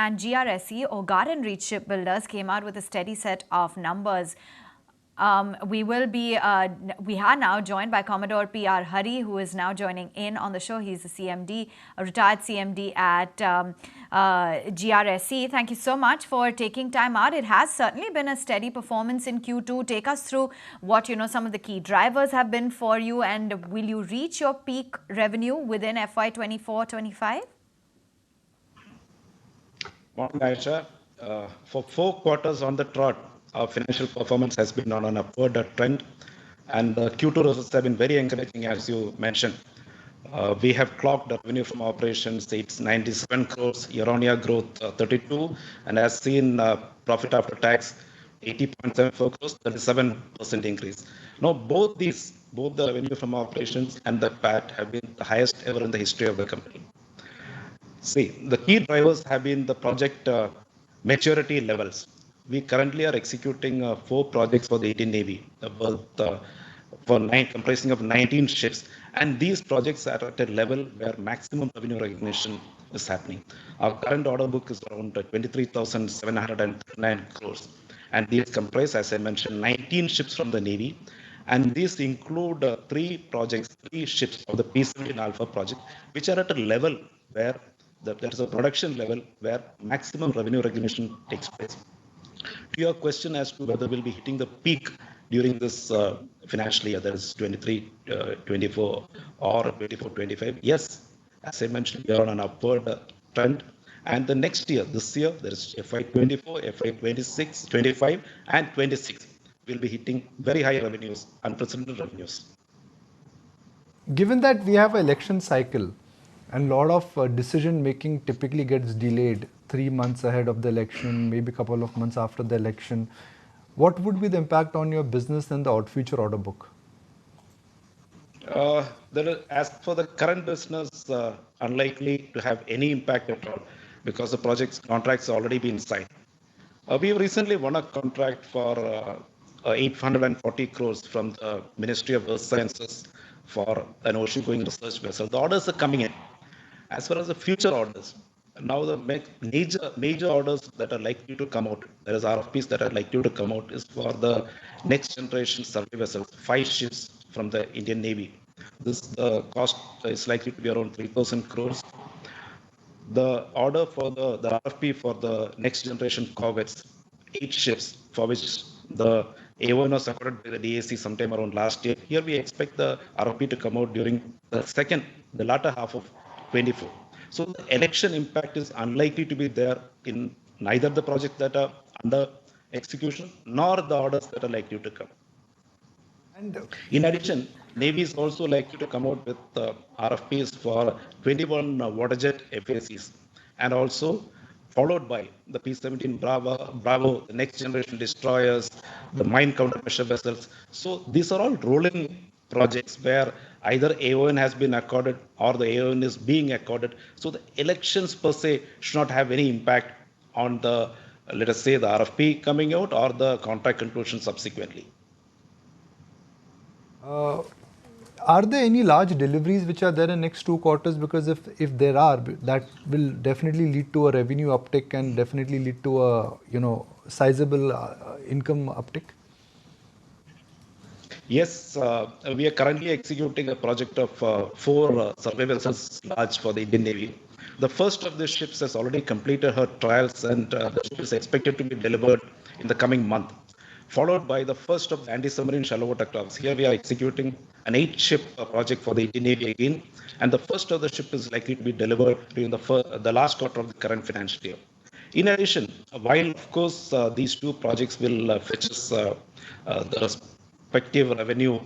and GRSE or Garden Reach Shipbuilders came out with a steady set of numbers. We are now joined by Commodore PR Hari, who is now joining in on the show. He's the CMD, a retired CMD at GRSE. Thank you so much for taking time out. It has certainly been a steady performance in Q2. Take us through what some of the key drivers have been for you, and will you reach your peak revenue within FY 24-25? Morning, Aisha. For 4 quarters on the trot, our financial performance has been on an upward trend, and the Q2 results have been very encouraging, as you mentioned. We have clocked revenue from operations, it's 97 crores, year-on-year growth 32, and has seen profit after tax 80.74 crores, 37% increase. Now, both the revenue from operations and the PAT have been the highest ever in the history of the company. See, the key drivers have been the project maturity levels. We currently are executing 4 projects for the Indian Navy, comprising of 19 ships, and these projects are at a level where maximum revenue recognition is happening. Our current order book is around 23,739 crores, and these comprise, as I mentioned, 19 ships from the Navy, and these include 3 ships of the P-17 Alpha project, which are at a level where there is a production level where maximum revenue recognition takes place. To your question as to whether we'll be hitting the peak during this financial year, that is 23-24 or 24-25, yes, as I mentioned, we are on an upward trend. And the next year, this year, there is FY 24, FY 26, 25, and 26. We'll be hitting very high revenues, unprecedented revenues. Given that we have an election cycle, and a lot of decision making typically gets delayed 3 months ahead of the election, maybe a couple of months after the election, what would be the impact on your business and the future order book? As for the current business, unlikely to have any impact at all because the contracts already been signed. We have recently won a contract for 840 crores from the Ministry of Earth Sciences for an ocean-going research vessel. The orders are coming in. As far as the future orders, now the major orders that are likely to come out, there is RFPs that are likely to come out, is for the next generation survey vessels, 5 ships from the Indian Navy. This cost is likely to be around 3,000 crores. The order for the RFP for the next generation corvettes, 8 ships, for which the A1 was accorded by the DAC sometime around last year. Here we expect the RFP to come out during the latter half of 24. So the election impact is unlikely to be there in neither the projects that are under execution nor the orders that are likely to come. And in addition, Navy is also likely to come out with RFPs for 21 waterjet FACs, and also followed by the P-17 Bravo, the next generation destroyers, the mine countermeasure vessels. So these are all rolling projects where either AON has been accorded or the AON is being accorded. So the elections per se should not have any impact on the, let us say, the RFP coming out or the contract conclusion subsequently. Are there any large deliveries which are there in next 2 quarters? Because if there are, that will definitely lead to a revenue uptick and definitely lead to a sizable income uptick. Yes, we are currently executing a project of 4 survey vessels large for the Indian Navy. The first of the ships has already completed her trials, and the ship is expected to be delivered in the coming month, followed by the first of the anti-submarine shallow water crafts. Here we are executing an 8-ship project for the Indian Navy again, and the first of the ship is likely to be delivered during the last quarter of the current financial year. In addition, while of course these 2 projects will fetch us the respective revenue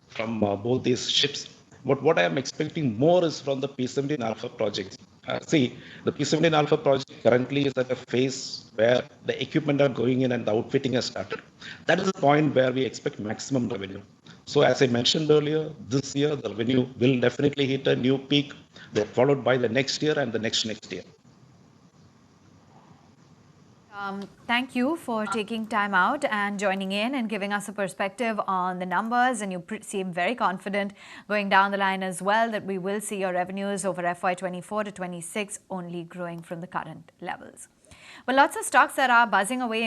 from both these ships, but what I am expecting more is from the P-17 Alpha projects. See, the P-17 Alpha project currently is at a phase where the equipment are going in and the outfitting has started. That is the point where we expect maximum revenue. So as I mentioned earlier, this year the revenue will definitely hit a new peak, followed by the next year and the next year. Thank you for taking time out and joining in and giving us a perspective on the numbers, and you seem very confident going down the line as well that we will see your revenues over FY24 to 26 only growing from the current levels. Well, lots of stocks that are buzzing away